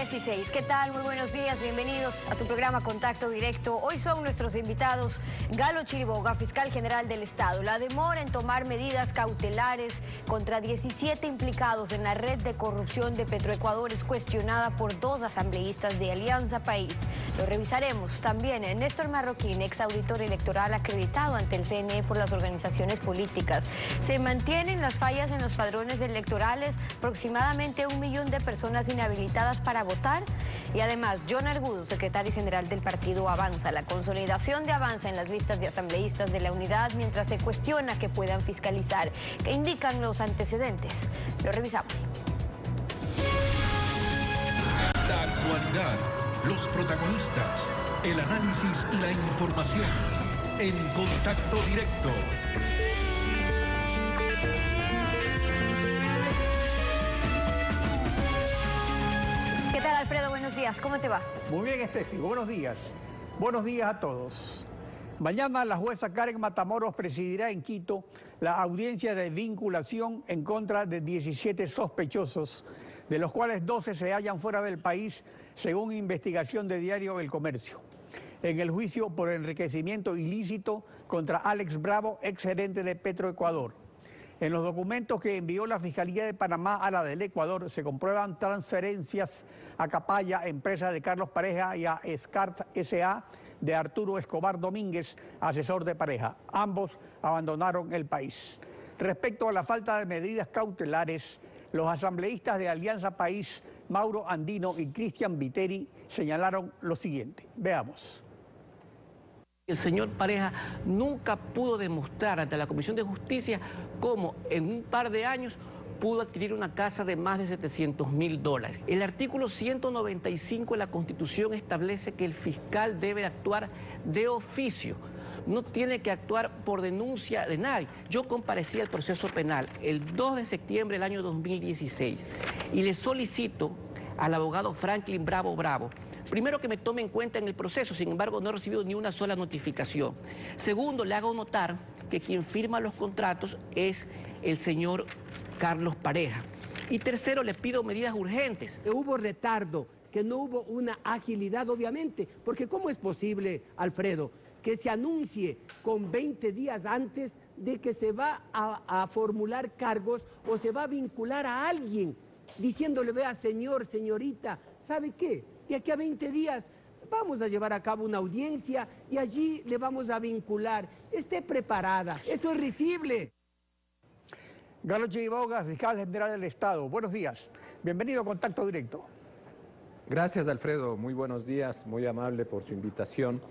16. ¿Qué tal? Muy buenos días, bienvenidos a su programa Contacto Directo. Hoy son nuestros invitados Galo Chiriboga, fiscal general del Estado. La demora en tomar medidas cautelares contra 17 implicados en la red de corrupción de Petroecuador es cuestionada por 2 asambleístas de Alianza País. Lo revisaremos también. Néstor Marroquín, ex auditor electoral acreditado ante el CNE por las organizaciones políticas. Se mantienen las fallas en los padrones electorales, aproximadamente 1 millón de personas inhabilitadas para votar. Y además, John Argudo, secretario general del partido Avanza. La consolidación de Avanza en las listas de asambleístas de la unidad mientras se cuestiona que puedan fiscalizar. ¿Qué indican los antecedentes? Lo revisamos. La actualidad, los protagonistas, el análisis y la información. En Contacto Directo. ¿Qué tal, Alfredo? Buenos días. ¿Cómo te va? Muy bien, Estefi. Buenos días. Buenos días a todos. Mañana la jueza Karen Matamoros presidirá en Quito la audiencia de vinculación en contra de 17 sospechosos, de los cuales 12 se hallan fuera del país, según investigación de Diario El Comercio, en el juicio por enriquecimiento ilícito contra Alex Bravo, exgerente de Petroecuador. En los documentos que envió la Fiscalía de Panamá a la del Ecuador se comprueban transferencias a Capaya, empresa de Carlos Pareja, y a SCART S.A. de Arturo Escobar Domínguez, asesor de Pareja. Ambos abandonaron el país. Respecto a la falta de medidas cautelares, los asambleístas de Alianza País, Mauro Andino y Cristian Viteri, señalaron lo siguiente. Veamos. El señor Pareja nunca pudo demostrar ante la Comisión de Justicia cómo en un par de años pudo adquirir una casa de más de $700.000. El artículo 195 de la Constitución establece que el fiscal debe actuar de oficio, no tiene que actuar por denuncia de nadie. Yo comparecí al proceso penal el 2 de septiembre del año 2016 y le solicito al abogado Franklin Bravo, primero, que me tome en cuenta en el proceso. Sin embargo, no he recibido ni una sola notificación. Segundo, le hago notar que quien firma los contratos es el señor Carlos Pareja. Y tercero, le pido medidas urgentes. Hubo retardo, que no hubo una agilidad, obviamente, porque ¿cómo es posible, Alfredo, que se anuncie con 20 días antes de que se va a formular cargos o se va a vincular a alguien, diciéndole, vea, señor, señorita, ¿sabe qué? Y aquí a 20 días vamos a llevar a cabo una audiencia y allí le vamos a vincular. Esté preparada. Esto es risible. Galo Chiriboga, fiscal general del Estado. Buenos días. Bienvenido a Contacto Directo. Gracias, Alfredo. Muy buenos días. Muy amable por su invitación.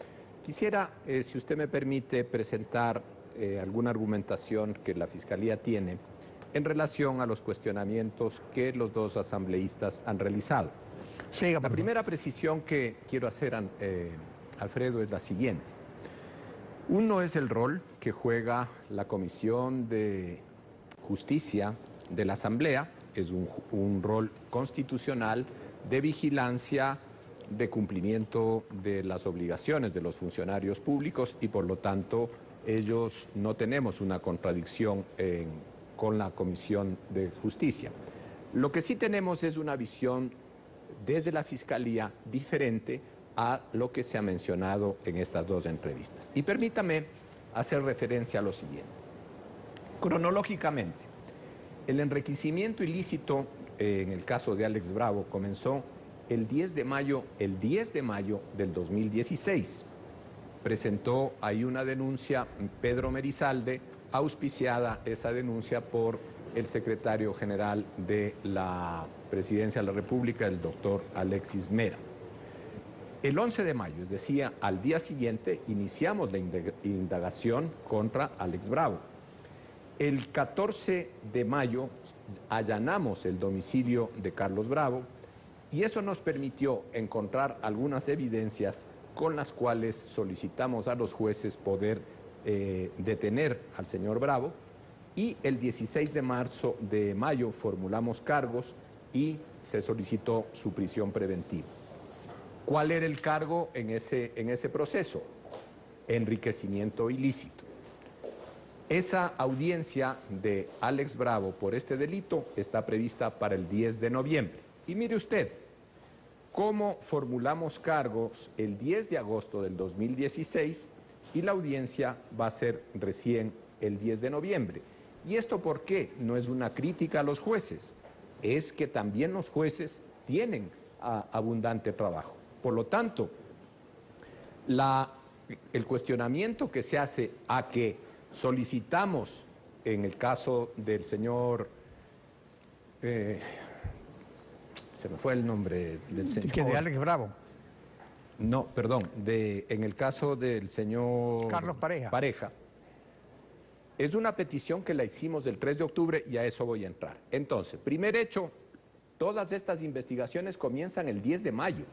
Quisiera, si usted me permite, presentar alguna argumentación que la Fiscalía tiene en relación a los cuestionamientos que los 2 asambleístas han realizado. Siga, la primera precisión que quiero hacer, Alfredo, es la siguiente. Uno es el rol que juega la Comisión de Justicia de la Asamblea, es un rol constitucional de vigilancia, de cumplimiento de las obligaciones de los funcionarios públicos y por lo tanto ellos no tenemos una contradicción con la Comisión de Justicia. Lo que sí tenemos es una visión desde la Fiscalía diferente a lo que se ha mencionado en estas 2 entrevistas. Y permítame hacer referencia a lo siguiente. Cronológicamente, el enriquecimiento ilícito en el caso de Alex Bravo comenzó el 10 de mayo del 2016. Presentó ahí una denuncia Pedro Merizalde, auspiciada esa denuncia por el secretario general de la Presidencia de la República, el doctor Alexis Mera. El 11 de mayo, es decir, al día siguiente, iniciamos la indagación contra Alex Bravo. El 14 de mayo allanamos el domicilio de Carlos Bravo y eso nos permitió encontrar algunas evidencias con las cuales solicitamos a los jueces poder detener al señor Bravo. Y el 16 de mayo formulamos cargos y se solicitó su prisión preventiva. ¿Cuál era el cargo en ese proceso? Enriquecimiento ilícito. Esa audiencia de Alex Bravo por este delito está prevista para el 10 de noviembre. Y mire usted, cómo formulamos cargos el 10 de agosto del 2016 y la audiencia va a ser recién el 10 de noviembre. ¿Y esto por qué? No es una crítica a los jueces, es que también los jueces tienen abundante trabajo. Por lo tanto, el cuestionamiento que se hace a que solicitamos, en el caso del señor, se me fue el nombre del señor. Que de Alex Bravo. No, perdón, en el caso del señor Carlos Pareja. Pareja, es una petición que la hicimos el 3 de octubre y a eso voy a entrar. Entonces, primer hecho, todas estas investigaciones comienzan el 10 de mayo.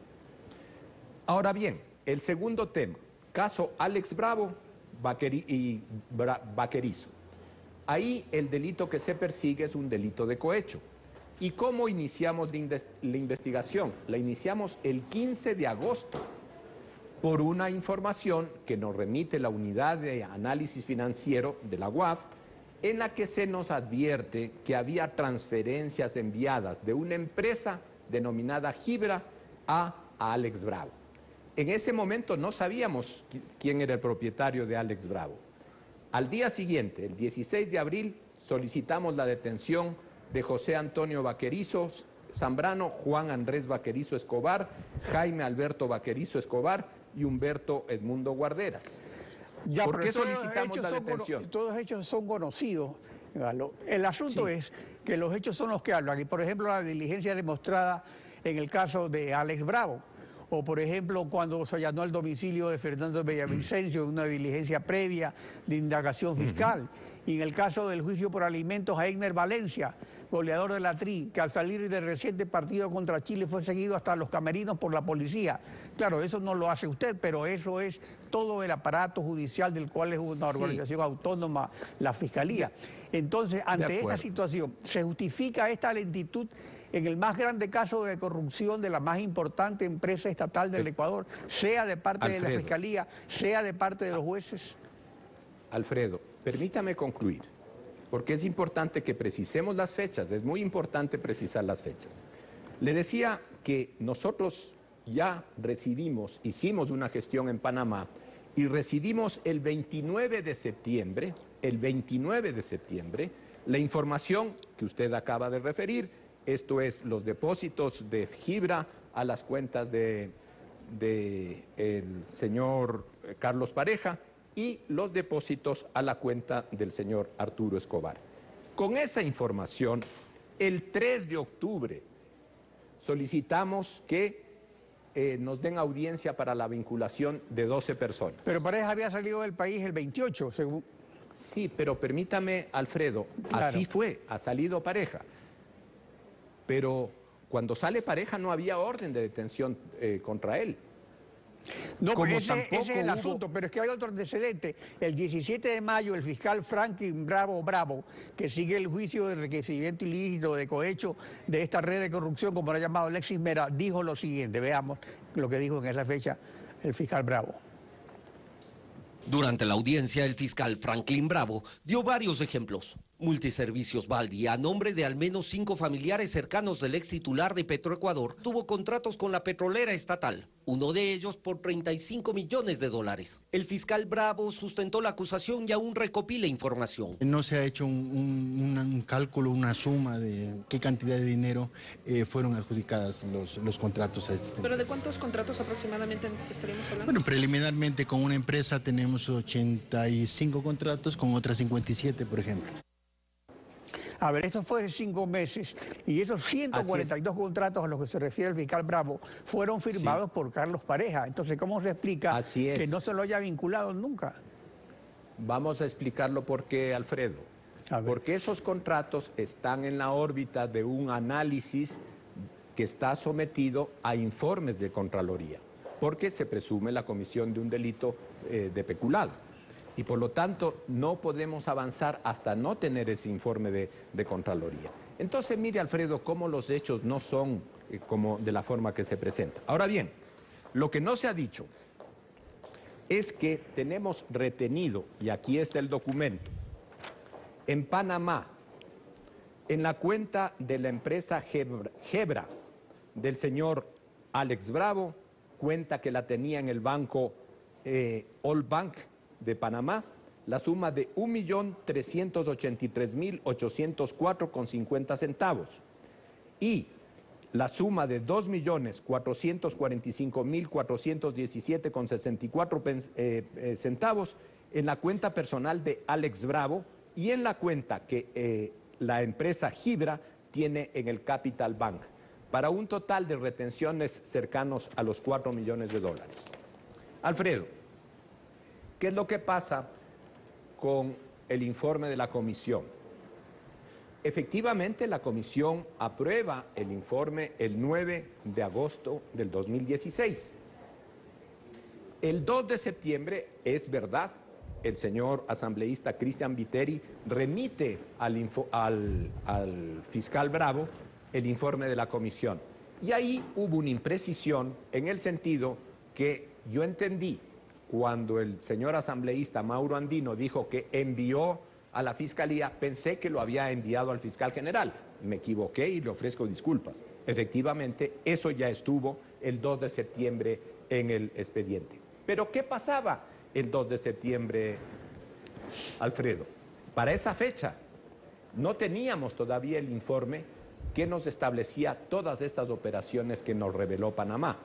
Ahora bien, el segundo tema, caso Alex Bravo y Vaquerizo. Ahí el delito que se persigue es un delito de cohecho. ¿Y cómo iniciamos la investigación? La iniciamos el 15 de agosto por una información que nos remite la Unidad de Análisis Financiero de la UAF, en la que se nos advierte que había transferencias enviadas de una empresa denominada Gibra a Alex Bravo. En ese momento no sabíamos quién era el propietario de Alex Bravo. Al día siguiente, el 16 de abril, solicitamos la detención de José Antonio Vaquerizo Zambrano, Juan Andrés Vaquerizo Escobar, Jaime Alberto Vaquerizo Escobar y Humberto Edmundo Guarderas. Ya, ¿Por qué solicitamos la detención? Todos los hechos son conocidos, Galo. El asunto es que los hechos son los que hablan. Y, por ejemplo, la diligencia demostrada en el caso de Alex Bravo. O, por ejemplo, cuando se allanó el domicilio de Fernando Villavicencio en una diligencia previa de indagación fiscal. Y en el caso del juicio por alimentos a Egner Valencia, goleador de la TRI, que al salir del reciente partido contra Chile fue seguido hasta los camerinos por la policía. Claro, eso no lo hace usted, pero eso es todo el aparato judicial del cual es una organización autónoma, la Fiscalía. Entonces, ante esta situación, ¿se justifica esta lentitud en el más grande caso de corrupción de la más importante empresa estatal del Ecuador, sea de parte de la Fiscalía, sea de parte de los jueces? Alfredo, permítame concluir, porque es importante que precisemos las fechas, es muy importante precisar las fechas. Le decía que nosotros ya hicimos una gestión en Panamá y recibimos el 29 de septiembre, la información que usted acaba de referir, esto es los depósitos de Gibra a las cuentas del señor Carlos Pareja y los depósitos a la cuenta del señor Arturo Escobar. Con esa información, el 3 de octubre solicitamos que nos den audiencia para la vinculación de 12 personas. Pero Pareja había salido del país el 28, según... Sí, pero permítame, Alfredo, claro. Así fue, ha salido Pareja. Pero cuando sale Pareja no había orden de detención contra él. No, pero ese es el asunto, pero es que hay otro antecedente. El 17 de mayo, el fiscal Franklin Bravo, que sigue el juicio de enriquecimiento ilícito, de cohecho de esta red de corrupción, como lo ha llamado Alexis Mera, dijo lo siguiente. Veamos lo que dijo en esa fecha el fiscal Bravo. Durante la audiencia, el fiscal Franklin Bravo dio varios ejemplos. Multiservicios Baldi, a nombre de al menos 5 familiares cercanos del ex titular de Petroecuador, tuvo contratos con la petrolera estatal, uno de ellos por $35 millones. El fiscal Bravo sustentó la acusación y aún recopila información. No se ha hecho un cálculo, una suma de qué cantidad de dinero fueron adjudicadas los contratos a este sentido. ¿Pero de cuántos contratos aproximadamente estaríamos hablando? Bueno, preliminarmente con una empresa tenemos 85 contratos, con otras 57, por ejemplo. A ver, esto fue 5 meses y esos 142 contratos a los que se refiere el fiscal Bravo fueron firmados por Carlos Pareja. Entonces, ¿cómo se explica que no se lo haya vinculado nunca? Vamos a explicarlo por qué, Alfredo. Porque esos contratos están en la órbita de un análisis que está sometido a informes de Contraloría, porque se presume la comisión de un delito de peculado. Y por lo tanto no podemos avanzar hasta no tener ese informe de Contraloría. Entonces mire, Alfredo, cómo los hechos no son como de la forma que se presenta. Ahora bien, lo que no se ha dicho es que tenemos retenido, y aquí está el documento, en Panamá, en la cuenta de la empresa Gebra del señor Alex Bravo, cuenta que la tenía en el banco All Bank de Panamá, la suma de 1.383.804,50 centavos y la suma de 2.445.417,64 centavos en la cuenta personal de Alex Bravo y en la cuenta que la empresa Gibra tiene en el Capital Bank, para un total de retenciones cercanos a los 4 millones de dólares. Alfredo, ¿qué es lo que pasa con el informe de la comisión? Efectivamente, la comisión aprueba el informe el 9 de agosto del 2016. El 2 de septiembre, es verdad, el señor asambleísta Cristian Viteri remite al fiscal Bravo el informe de la comisión. Y ahí hubo una imprecisión en el sentido que yo entendí cuando el señor asambleísta Mauro Andino dijo que envió a la fiscalía, pensé que lo había enviado al fiscal general. Me equivoqué y le ofrezco disculpas. Efectivamente, eso ya estuvo el 2 de septiembre en el expediente. Pero ¿qué pasaba el 2 de septiembre, Alfredo? Para esa fecha no teníamos todavía el informe que nos establecía todas estas operaciones que nos reveló Panamá.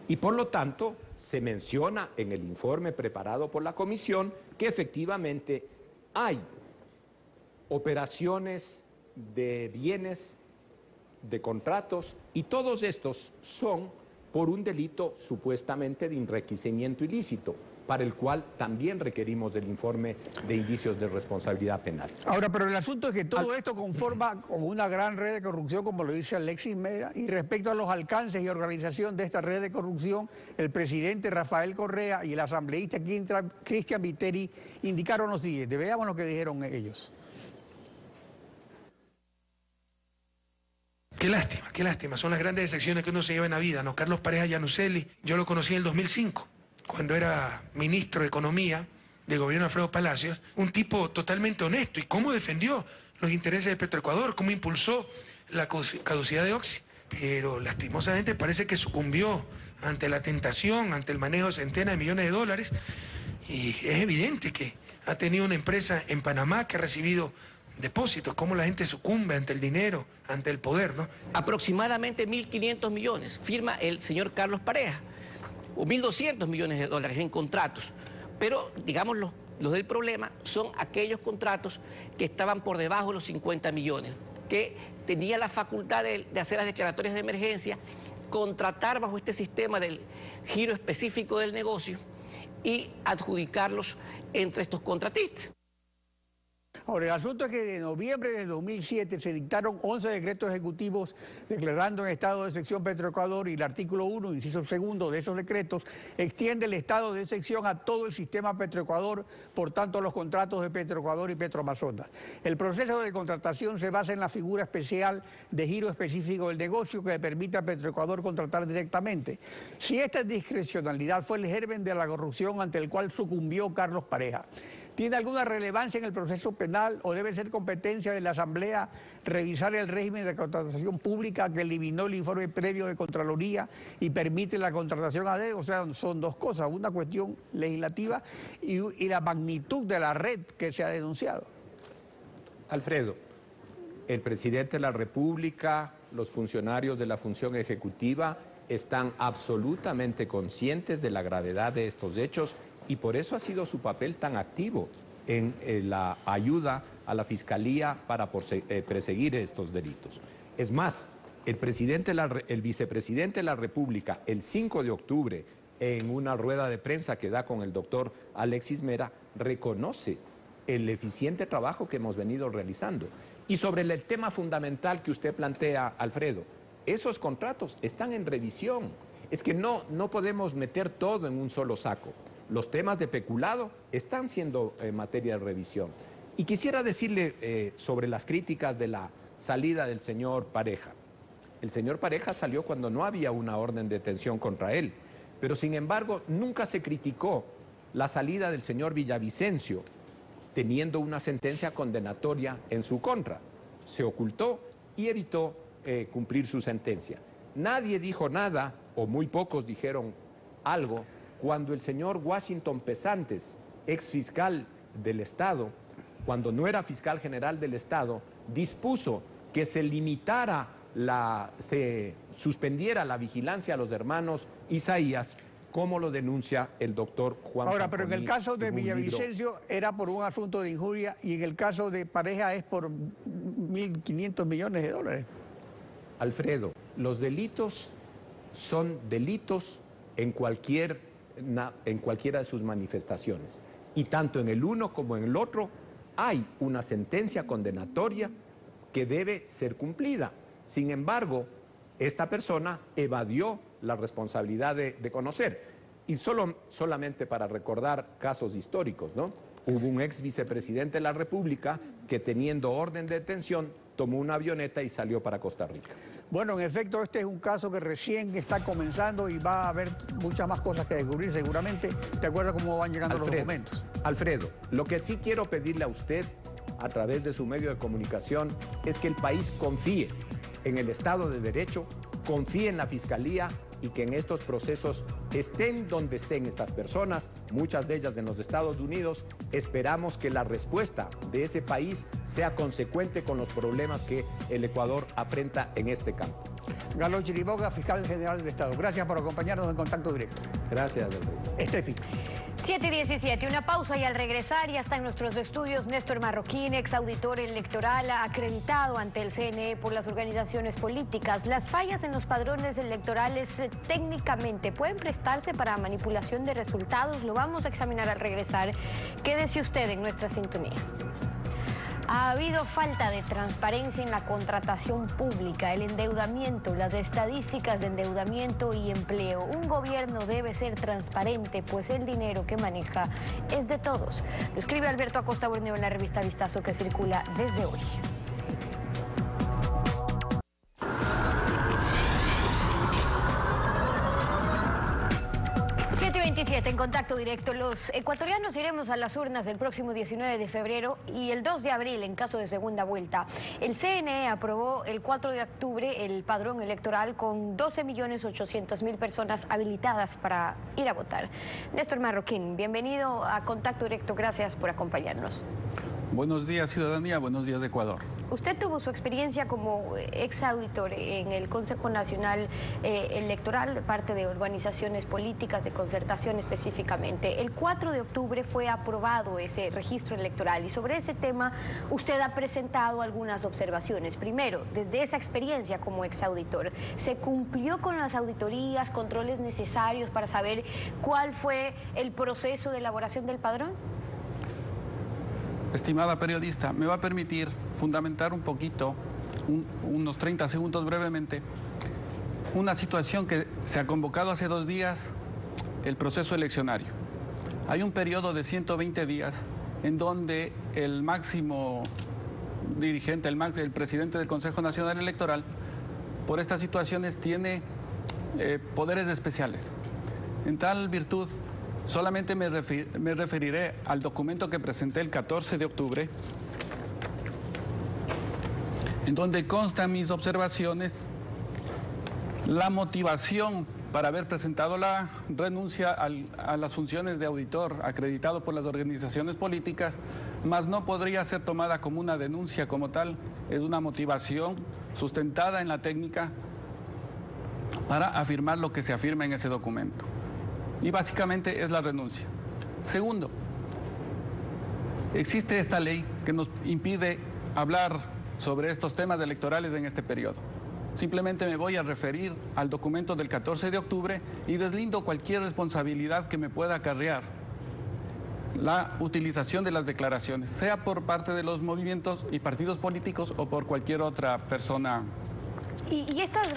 Y por lo tanto, se menciona en el informe preparado por la comisión que efectivamente hay operaciones de bienes, de contratos, y todos estos son por un delito supuestamente de enriquecimiento ilícito, para el cual también requerimos del informe de indicios de responsabilidad penal. Ahora, pero el asunto es que todo esto conforma como una gran red de corrupción, como lo dice Alexis Mera, y respecto a los alcances y organización de esta red de corrupción, el presidente Rafael Correa y el asambleísta Cristian Viteri indicaron lo siguiente. Veamos lo que dijeron ellos. Qué lástima, son las grandes decepciones que uno se lleva en la vida, ¿no? Carlos Pareja Yanuseli, yo lo conocí en el 2005, cuando era ministro de Economía del gobierno de Alfredo Palacios, un tipo totalmente honesto. ¿Y cómo defendió los intereses de Petroecuador? ¿Cómo impulsó la caducidad de Oxy? Pero lastimosamente parece que sucumbió ante la tentación, ante el manejo de centenas de millones de dólares, y es evidente que ha tenido una empresa en Panamá que ha recibido depósitos, cómo la gente sucumbe ante el dinero, ante el poder, ¿no? Aproximadamente 1.500 millones firma el señor Carlos Pareja, o 1.200 millones de dólares en contratos. Pero, digamos, los del problema son aquellos contratos que estaban por debajo de los 50 millones, que tenía la facultad de hacer las declaratorias de emergencia, contratar bajo este sistema del giro específico del negocio y adjudicarlos entre estos contratistas. Ahora, el asunto es que de noviembre de 2007 se dictaron 11 decretos ejecutivos declarando en estado de excepción Petroecuador, y el artículo 1, inciso segundo de esos decretos extiende el estado de excepción a todo el sistema Petroecuador, por tanto los contratos de Petroecuador y Petroamazonas. El proceso de contratación se basa en la figura especial de giro específico del negocio que le permite a Petroecuador contratar directamente. Si esta discrecionalidad fue el germen de la corrupción ante el cual sucumbió Carlos Pareja, ¿tiene alguna relevancia en el proceso penal o debe ser competencia de la Asamblea revisar el régimen de contratación pública que eliminó el informe previo de Contraloría y permite la contratación a dedo? O sea, son dos cosas, una cuestión legislativa y la magnitud de la red que se ha denunciado. Alfredo, el presidente de la República, los funcionarios de la función ejecutiva están absolutamente conscientes de la gravedad de estos hechos, y por eso ha sido su papel tan activo en la ayuda a la Fiscalía para perseguir estos delitos. Es más, el vicepresidente de la República, el 5 de octubre, en una rueda de prensa que da con el doctor Alexis Mera, reconoce el eficiente trabajo que hemos venido realizando. Y sobre el tema fundamental que usted plantea, Alfredo, esos contratos están en revisión. Es que no podemos meter todo en un solo saco. Los temas de peculado están siendo materia de revisión. Y quisiera decirle sobre las críticas de la salida del señor Pareja. El señor Pareja salió cuando no había una orden de detención contra él, pero sin embargo nunca se criticó la salida del señor Villavicencio, teniendo una sentencia condenatoria en su contra. Se ocultó y evitó cumplir su sentencia. nadie dijo nada, o muy pocos dijeron algo, cuando el señor Washington Pesantes, ex fiscal del Estado, cuando no era fiscal general del Estado, dispuso que se limitara, se suspendiera la vigilancia a los hermanos Isaías, como lo denuncia el doctor Juan Ahora, pero en el Fanconi caso de en un libro. Villavicencio era por un asunto de injuria y en el caso de Pareja es por 1.500 millones de dólares. Alfredo, los delitos son delitos en cualquiera de sus manifestaciones. Y tanto en el uno como en el otro hay una sentencia condenatoria que debe ser cumplida. Sin embargo, esta persona evadió la responsabilidad de conocer. Y solamente para recordar casos históricos, ¿no? Hubo un ex vicepresidente de la República que, teniendo orden de detención, tomó una avioneta y salió para Costa Rica. Bueno, en efecto, este es un caso que recién está comenzando y va a haber muchas más cosas que descubrir seguramente. ¿Te acuerdas cómo van llegando los documentos? Alfredo, lo que sí quiero pedirle a usted, a través de su medio de comunicación, es que el país confíe en el Estado de Derecho, confíe en la Fiscalía y que en estos procesos estén donde estén estas personas, muchas de ellas en los Estados Unidos. Esperamos que la respuesta de ese país sea consecuente con los problemas que el Ecuador afrenta en este campo. Galo Chiriboga, fiscal general del Estado. Gracias por acompañarnos en Contacto Directo. Gracias, Alfredo. Estefi. 7:17, una pausa y al regresar ya está en nuestros estudios Néstor Marroquín, ex auditor electoral acreditado ante el CNE por las organizaciones políticas. Las fallas en los padrones electorales técnicamente pueden prestarse para manipulación de resultados. Lo vamos a examinar al regresar. Quédese usted en nuestra sintonía. Ha habido falta de transparencia en la contratación pública, el endeudamiento, las estadísticas de endeudamiento y empleo. Un gobierno debe ser transparente, pues el dinero que maneja es de todos. Lo escribe Alberto Acosta Borneo en la revista Vistazo, que circula desde hoy. En Contacto Directo, los ecuatorianos iremos a las urnas el próximo 19 de febrero y el 2 de abril en caso de segunda vuelta. El CNE aprobó el 4 de octubre el padrón electoral con 12.800.000 personas habilitadas para ir a votar. Néstor Marroquín, bienvenido a Contacto Directo, gracias por acompañarnos. Buenos días, ciudadanía, buenos días, Ecuador. Usted tuvo su experiencia como ex auditor en el Consejo Nacional Electoral, parte de organizaciones políticas de concertación específicamente. El 4 de octubre fue aprobado ese registro electoral y sobre ese tema usted ha presentado algunas observaciones. Primero, desde esa experiencia como ex auditor, ¿se cumplió con las auditorías, controles necesarios para saber cuál fue el proceso de elaboración del padrón? Estimada periodista, me va a permitir fundamentar un poquito, unos 30 segundos brevemente, una situación que se ha convocado hace 2 días, el proceso eleccionario. Hay un periodo de 120 días en donde el máximo dirigente, el presidente del Consejo Nacional Electoral, por estas situaciones tiene poderes especiales. En tal virtud, solamente me referiré al documento que presenté el 14 de octubre, en donde constan mis observaciones, la motivación para haber presentado la renuncia a las funciones de auditor acreditado por las organizaciones políticas, mas no podría ser tomada como una denuncia como tal, es una motivación sustentada en la técnica para afirmar lo que se afirma en ese documento. Y básicamente es la renuncia. Segundo, existe esta ley que nos impide hablar sobre estos temas electorales en este periodo. Simplemente me voy a referir al documento del 14 de octubre y deslindo cualquier responsabilidad que me pueda acarrear la utilización de las declaraciones, sea por parte de los movimientos y partidos políticos o por cualquier otra persona. Y estas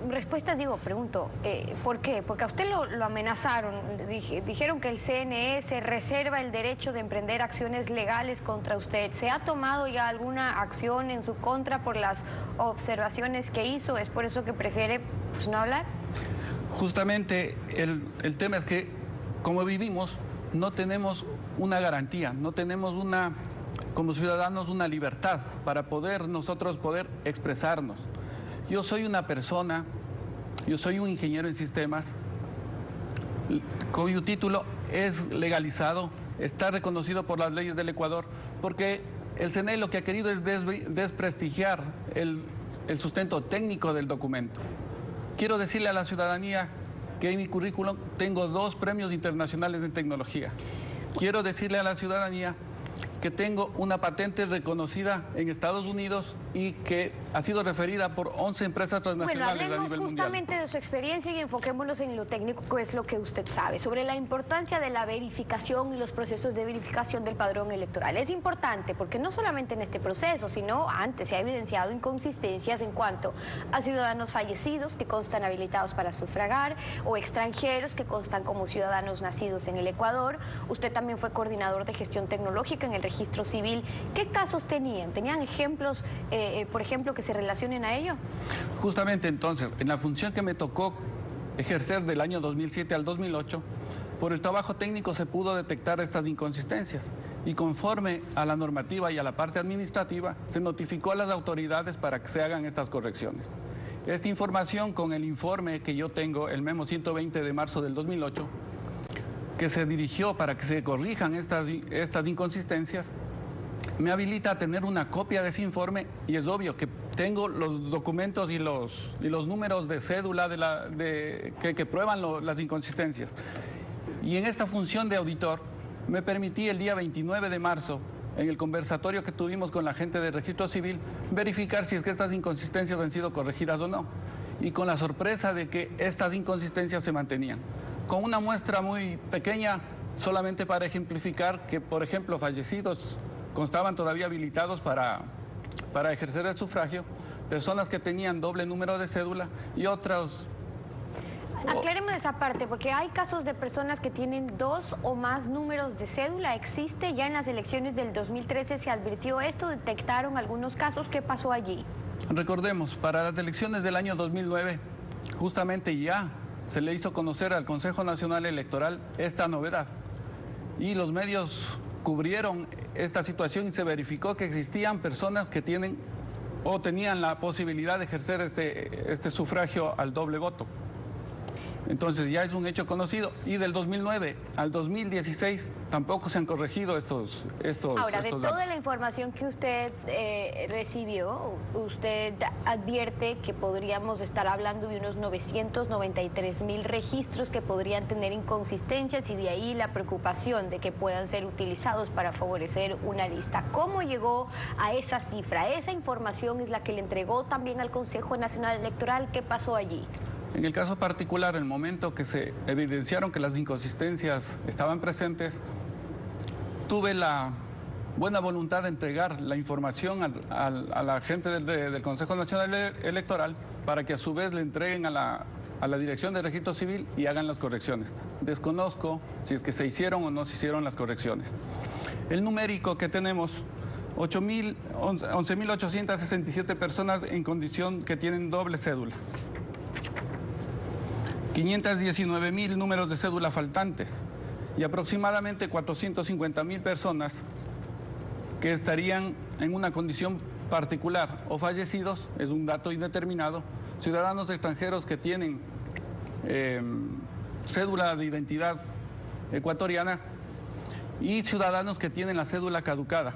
respuestas, pregunto, ¿por qué? Porque a usted lo amenazaron, dijeron que el CNE se reserva el derecho de emprender acciones legales contra usted. ¿Se ha tomado ya alguna acción en su contra por las observaciones que hizo? ¿Es por eso que prefiere no hablar? Justamente el tema es que, como vivimos, no tenemos una garantía, no tenemos como ciudadanos una libertad para nosotros poder expresarnos. Yo soy una persona, yo soy un ingeniero en sistemas, cuyo título es legalizado, está reconocido por las leyes del Ecuador, porque el CNE lo que ha querido es desprestigiar el sustento técnico del documento. Quiero decirle a la ciudadanía que en mi currículum tengo 2 premios internacionales en tecnología. Quiero decirle a la ciudadanía que tengo una patente reconocida en Estados Unidos y que ha sido referida por 11 empresas transnacionales a nivel mundial. Bueno, hablemos justamente de su experiencia y enfoquémonos en lo técnico, que es lo que usted sabe, sobre la importancia de la verificación y los procesos de verificación del padrón electoral. Es importante porque no solamente en este proceso, sino antes se ha evidenciado inconsistencias en cuanto a ciudadanos fallecidos que constan habilitados para sufragar o extranjeros que constan como ciudadanos nacidos en el Ecuador. Usted también fue coordinador de gestión tecnológica en el registro civil. ¿Qué casos tenían? ¿Tenían ejemplos, por ejemplo, que se relacionen a ello? Justamente entonces, en la función que me tocó ejercer del año 2007 al 2008, por el trabajo técnico se pudo detectar estas inconsistencias y conforme a la normativa y a la parte administrativa, se notificó a las autoridades para que se hagan estas correcciones. Esta información con el informe que yo tengo, el memo 120 de marzo del 2008, que se dirigió para que se corrijan estas inconsistencias, me habilita a tener una copia de ese informe y es obvio que tengo los documentos y los números de cédula que prueban las inconsistencias. Y en esta función de auditor me permití el día 29 de marzo, en el conversatorio que tuvimos con la gente de registro civil, verificar si es que estas inconsistencias han sido corregidas o no. Y con la sorpresa de que estas inconsistencias se mantenían. Con una muestra muy pequeña, solamente para ejemplificar que, por ejemplo, fallecidos constaban todavía habilitados para ejercer el sufragio, personas que tenían doble número de cédula y otros... Acláreme esa parte, porque hay casos de personas que tienen 2 o más números de cédula. ¿Existe? Ya en las elecciones del 2013 se advirtió esto, detectaron algunos casos. ¿Qué pasó allí? Recordemos, para las elecciones del año 2009, justamente ya se le hizo conocer al Consejo Nacional Electoral esta novedad y los medios cubrieron esta situación y se verificó que existían personas que tienen o tenían la posibilidad de ejercer este sufragio al doble voto. Entonces ya es un hecho conocido y del 2009 al 2016 tampoco se han corregido estos Ahora, de datos. toda la información que usted recibió, usted advierte que podríamos estar hablando de unos 993.000 registros que podrían tener inconsistencias y de ahí la preocupación de que puedan ser utilizados para favorecer una lista. ¿Cómo llegó a esa cifra? ¿Esa información es la que le entregó también al Consejo Nacional Electoral? ¿Qué pasó allí? En el caso particular, el momento que se evidenciaron que las inconsistencias estaban presentes, tuve la buena voluntad de entregar la información a la gente del Consejo Nacional Electoral para que a su vez le entreguen a la Dirección de Registro Civil y hagan las correcciones. Desconozco si es que se hicieron o no se hicieron las correcciones. El numérico que tenemos, 11.867 personas en condición que tienen doble cédula. 519.000 números de cédula faltantes y aproximadamente 450.000 personas que estarían en una condición particular o fallecidos, es un dato indeterminado, ciudadanos extranjeros que tienen cédula de identidad ecuatoriana y ciudadanos que tienen la cédula caducada.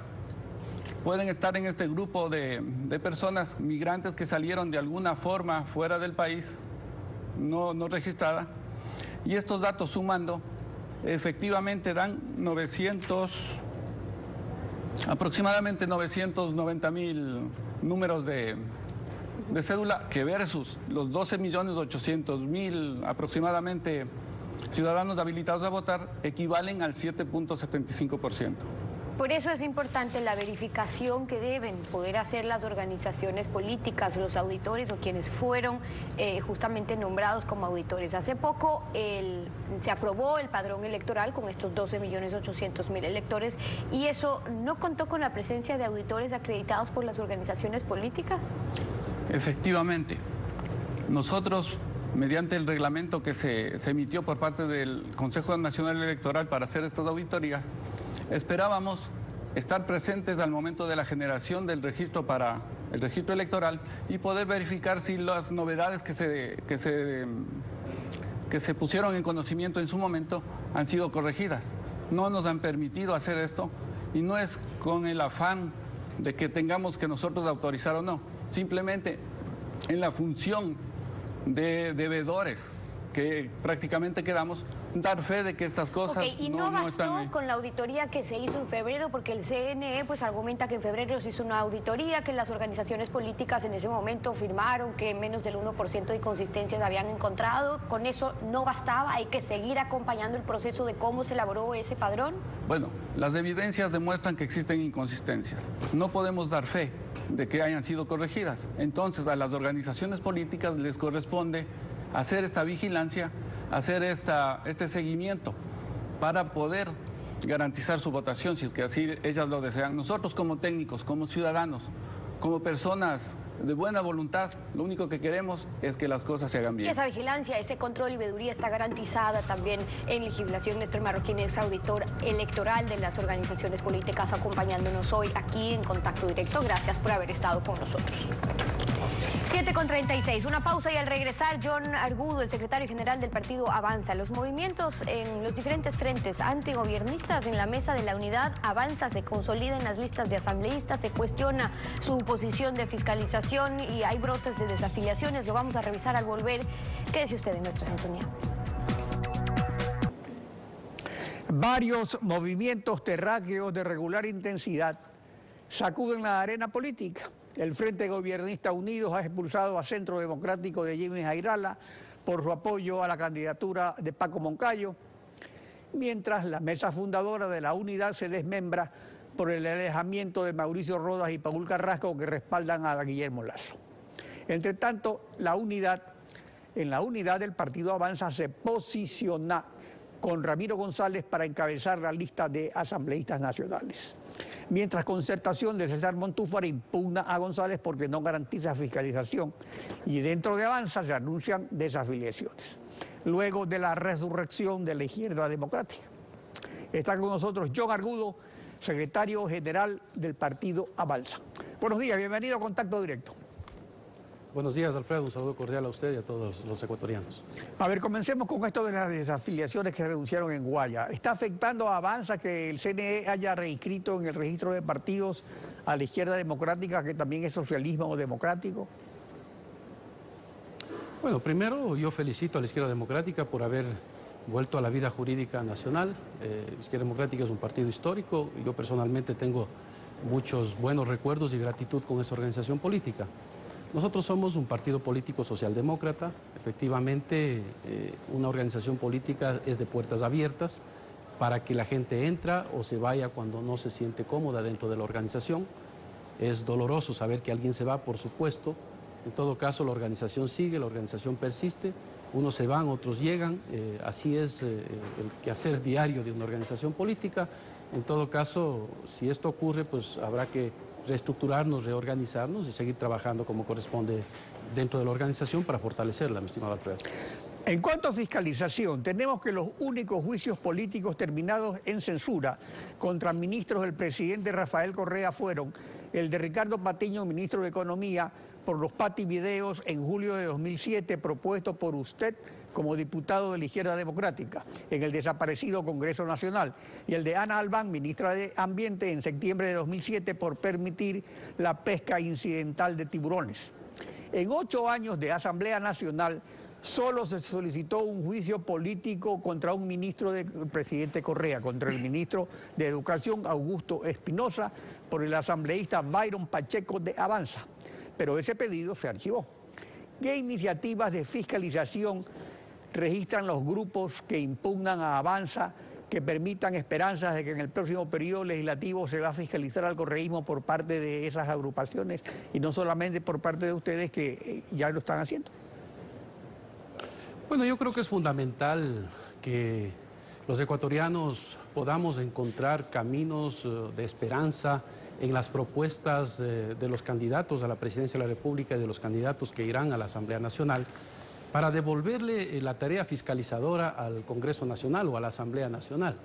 Pueden estar en este grupo de personas migrantes que salieron de alguna forma fuera del país, no registrada, y estos datos sumando efectivamente dan aproximadamente 990.000 números de cédula, que versus los 12.800.000 aproximadamente ciudadanos habilitados a votar equivalen al 7.75%. Por eso es importante la verificación que deben poder hacer las organizaciones políticas, los auditores o quienes fueron justamente nombrados como auditores. Hace poco se aprobó el padrón electoral con estos 12.800.000 electores y eso no contó con la presencia de auditores acreditados por las organizaciones políticas. Efectivamente. Nosotros, mediante el reglamento que se emitió por parte del Consejo Nacional Electoral para hacer estas auditorías, esperábamos estar presentes al momento de la generación del registro para el registro electoral y poder verificar si las novedades que se pusieron en conocimiento en su momento han sido corregidas. No nos han permitido hacer esto y no es con el afán de que tengamos que nosotros autorizar o no, simplemente en la función de deudores que prácticamente quedamos, dar fe de que estas cosas y no bastó están... con la auditoría que se hizo en febrero, porque el CNE pues argumenta que en febrero se hizo una auditoría, que las organizaciones políticas en ese momento firmaron que menos del 1% de inconsistencias habían encontrado. ¿Con eso no bastaba? ¿Hay que seguir acompañando el proceso de cómo se elaboró ese padrón? Bueno, las evidencias demuestran que existen inconsistencias. No podemos dar fe de que hayan sido corregidas. Entonces, a las organizaciones políticas les corresponde hacer esta vigilancia, hacer este seguimiento para poder garantizar su votación, si es que así ellas lo desean. Nosotros como técnicos, como ciudadanos, como personas de buena voluntad, lo único que queremos es que las cosas se hagan bien. Y esa vigilancia, ese control y veeduría está garantizada también en legislación. Néstor Marroquín es auditor electoral de las organizaciones políticas, acompañándonos hoy aquí en Contacto Directo. Gracias por haber estado con nosotros. 7:36, una pausa y al regresar, John Argudo, el secretario general del partido Avanza. Los movimientos en los diferentes frentes antigobiernistas en la mesa de la unidad Avanza se consolida en las listas de asambleístas, se cuestiona su posición de fiscalización y hay brotes de desafiliaciones. Lo vamos a revisar al volver. Quédese usted en nuestra sintonía. Varios movimientos terráqueos de regular intensidad sacuden la arena política. El Frente Gobernista Unidos ha expulsado a Centro Democrático de Jimmy Jairala por su apoyo a la candidatura de Paco Moncayo, mientras la mesa fundadora de la unidad se desmembra por el alejamiento de Mauricio Rodas y Paul Carrasco, que respaldan a Guillermo Lasso. Entre tanto, en la unidad del partido Avanza se posiciona con Ramiro González para encabezar la lista de asambleístas nacionales. Mientras Concertación de César Montúfar impugna a González porque no garantiza fiscalización y dentro de Avanza se anuncian desafiliaciones, luego de la resurrección de la izquierda democrática. Está con nosotros John Argudo, secretario general del partido Avanza. Buenos días, bienvenido a Contacto Directo. Buenos días, Alfredo. Un saludo cordial a usted y a todos los ecuatorianos. A ver, comencemos con esto de las desafiliaciones que renunciaron en Guaya. ¿Está afectando a Avanza que el CNE haya reinscrito en el registro de partidos a la izquierda democrática, que también es socialismo democrático? Bueno, primero yo felicito a la izquierda democrática por haber vuelto a la vida jurídica nacional. La izquierda democrática es un partido histórico y yo personalmente tengo muchos buenos recuerdos y gratitud con esa organización política. Nosotros somos un partido político socialdemócrata, efectivamente una organización política es de puertas abiertas para que la gente entra o se vaya cuando no se siente cómoda dentro de la organización. Es doloroso saber que alguien se va, por supuesto. En todo caso, la organización sigue, la organización persiste, unos se van, otros llegan, así es el quehacer diario de una organización política. En todo caso, si esto ocurre, pues habrá que reestructurarnos, reorganizarnos y seguir trabajando como corresponde dentro de la organización para fortalecerla, mi estimado Alfredo. En cuanto a fiscalización, tenemos que los únicos juicios políticos terminados en censura contra ministros del presidente Rafael Correa fueron el de Ricardo Patiño, ministro de Economía, por los pativideos en julio de 2007 propuesto por usted como diputado de la Izquierda Democrática en el desaparecido Congreso Nacional, y el de Ana Albán, ministra de Ambiente, en septiembre de 2007 por permitir la pesca incidental de tiburones. En 8 años de Asamblea Nacional solo se solicitó un juicio político contra un ministro del presidente Correa, contra el ministro de Educación Augusto Espinosa, por el asambleísta Byron Pacheco de Avanza, pero ese pedido se archivó. ¿Qué iniciativas de fiscalización registran los grupos que impugnan a Avanza que permitan esperanzas de que en el próximo periodo legislativo se va a fiscalizar al correísmo por parte de esas agrupaciones y no solamente por parte de ustedes que ya lo están haciendo? Bueno, yo creo que es fundamental que los ecuatorianos podamos encontrar caminos de esperanza en las propuestas de los candidatos a la presidencia de la República y de los candidatos que irán a la Asamblea Nacional, para devolverle la tarea fiscalizadora al Congreso Nacional o a la Asamblea Nacional.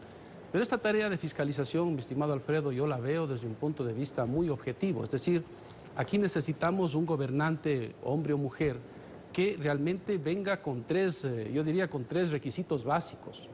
Pero esta tarea de fiscalización, mi estimado Alfredo, yo la veo desde un punto de vista muy objetivo, es decir, Aquí necesitamos un gobernante, hombre o mujer, que realmente venga con yo diría con tres requisitos básicos.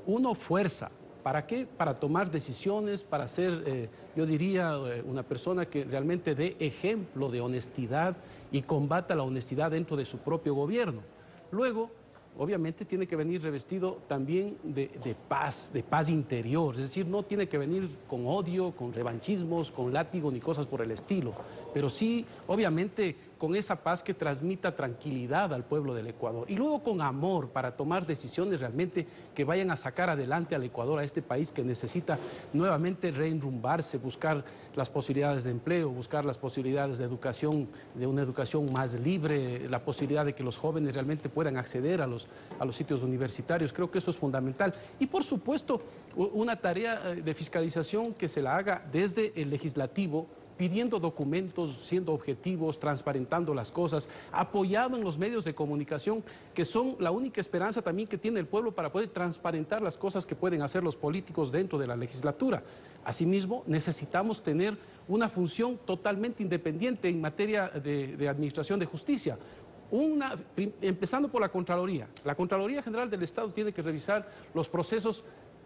Uno, fuerza. ¿Para qué? Para tomar decisiones, para ser, yo diría, una persona que realmente dé ejemplo de honestidad y combata la honestidad dentro de su propio gobierno. Luego, obviamente tiene que venir revestido también de paz interior, es decir, no tiene que venir con odio, con revanchismos, con látigo ni cosas por el estilo, pero sí, obviamente, con esa paz que transmita tranquilidad al pueblo del Ecuador y luego con amor para tomar decisiones realmente que vayan a sacar adelante al Ecuador, a este país que necesita nuevamente reenrumbarse, buscar las posibilidades de empleo, buscar las posibilidades de educación, de una educación más libre, la posibilidad de que los jóvenes realmente puedan acceder a los sitios universitarios. Creo que eso es fundamental. Y por supuesto, una tarea de fiscalización que se la haga desde el legislativo, pidiendo documentos, siendo objetivos, transparentando las cosas, apoyado en los medios de comunicación, que son la única esperanza también que tiene el pueblo para poder transparentar las cosas que pueden hacer los políticos dentro de la legislatura. Asimismo, necesitamos tener una función totalmente independiente en materia de administración de justicia. Empezando por la Contraloría. La Contraloría General del Estado tiene que revisar los procesos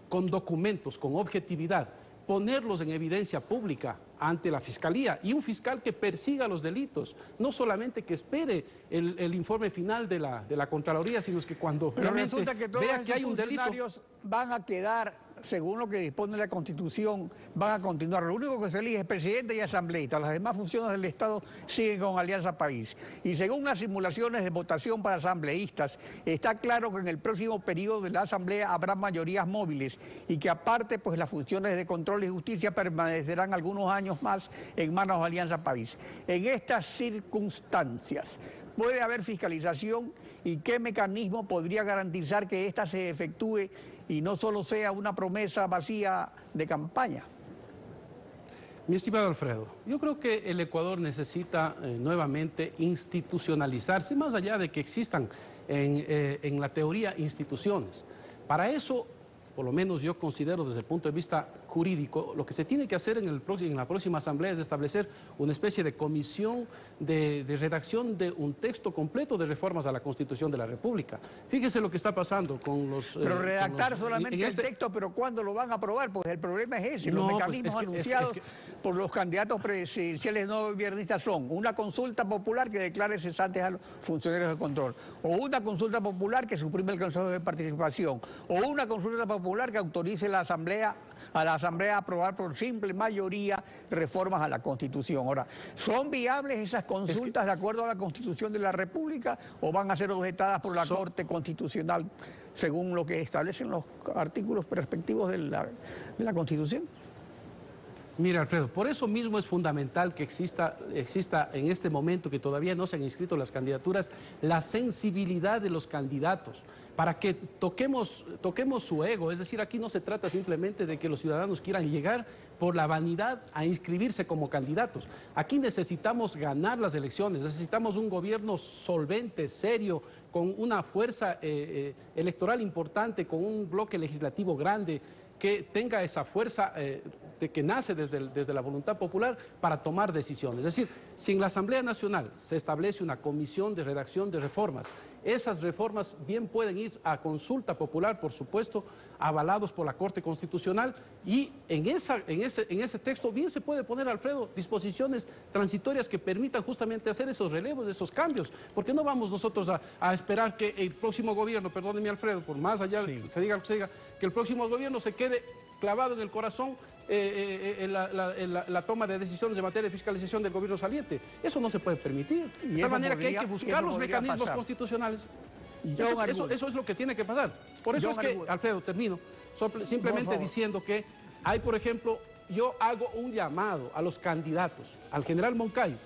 con documentos, con objetividad, ponerlos en evidencia pública ante la Fiscalía y un fiscal que persiga los delitos, no solamente que espere el informe final de la Contraloría, sino es que cuando realmente resulta que todos vea que hay un delito, funcionarios van a quedar, según lo que dispone la Constitución, van a continuar. Lo único que se elige es presidente y asambleísta. Las demás funciones del Estado siguen con Alianza País. Y según las simulaciones de votación para asambleístas, está claro que en el próximo periodo de la Asamblea habrá mayorías móviles y que aparte, pues las funciones de control y justicia permanecerán algunos años más en manos de Alianza País. En estas circunstancias, ¿puede haber fiscalización y qué mecanismo podría garantizar que ésta se efectúe y no solo sea una promesa vacía de campaña? Mi estimado Alfredo, yo creo que el Ecuador necesita nuevamente institucionalizarse, más allá de que existan en la teoría instituciones. Para eso, por lo menos yo considero desde el punto de vista jurídico, lo que se tiene que hacer en la próxima asamblea es establecer una especie de comisión de redacción de un texto completo de reformas a la Constitución de la República. Fíjese lo que está pasando con los... Pero redactar solamente el texto, pero ¿cuándo lo van a aprobar? Pues el problema es ese, los mecanismos anunciados por los candidatos presidenciales no gobiernistas son una consulta popular que declare cesantes a los funcionarios de control, o una consulta popular que suprime el Consejo de Participación, o una consulta popular que autorice a la Asamblea a aprobar por simple mayoría reformas a la Constitución. Ahora, ¿son viables esas consultas de acuerdo a la Constitución de la República o van a ser objetadas por la Corte Constitucional según lo que establecen los artículos respectivos de la Constitución? Mira, Alfredo, por eso mismo es fundamental que exista en este momento que todavía no se han inscrito las candidaturas, la sensibilidad de los candidatos, para que toquemos su ego. Es decir, aquí no se trata simplemente de que los ciudadanos quieran llegar por la vanidad a inscribirse como candidatos. Aquí necesitamos ganar las elecciones, necesitamos un gobierno solvente, serio, con una fuerza electoral importante, con un bloque legislativo grande, que tenga esa fuerza que nace desde la voluntad popular para tomar decisiones. Es decir, si en la Asamblea Nacional se establece una comisión de redacción de reformas, esas reformas bien pueden ir a consulta popular, por supuesto, avalados por la Corte Constitucional, y en ese texto bien se puede poner, Alfredo, disposiciones transitorias que permitan justamente hacer esos relevos, esos cambios, porque no vamos nosotros a esperar que el próximo gobierno, perdóneme Alfredo, por más allá de se diga lo que se diga, que el próximo gobierno se quede clavado en el corazón la toma de decisiones en materia de fiscalización del gobierno saliente. Eso no se puede permitir. De tal manera que hay que buscar los mecanismos constitucionales. Eso es lo que tiene que pasar. Por eso es que, Alfredo, termino, simplemente diciendo que hay, por ejemplo, yo hago un llamado a los candidatos, al general Moncayo,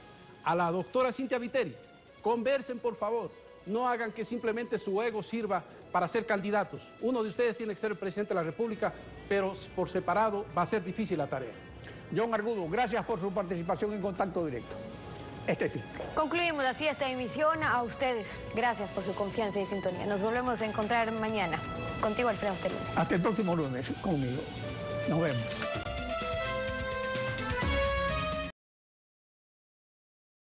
a la doctora Cintia Viteri, conversen, por favor. No hagan que simplemente su ego sirva para ser candidatos. Uno de ustedes tiene que ser el presidente de la República, pero por separado va a ser difícil la tarea. John Argudo, gracias por su participación en Contacto Directo. Fin. Concluimos así esta emisión. A ustedes, gracias por su confianza y sintonía. Nos volvemos a encontrar mañana. Contigo, Alfredo, hasta el lunes. Hasta el próximo lunes, conmigo. Nos vemos.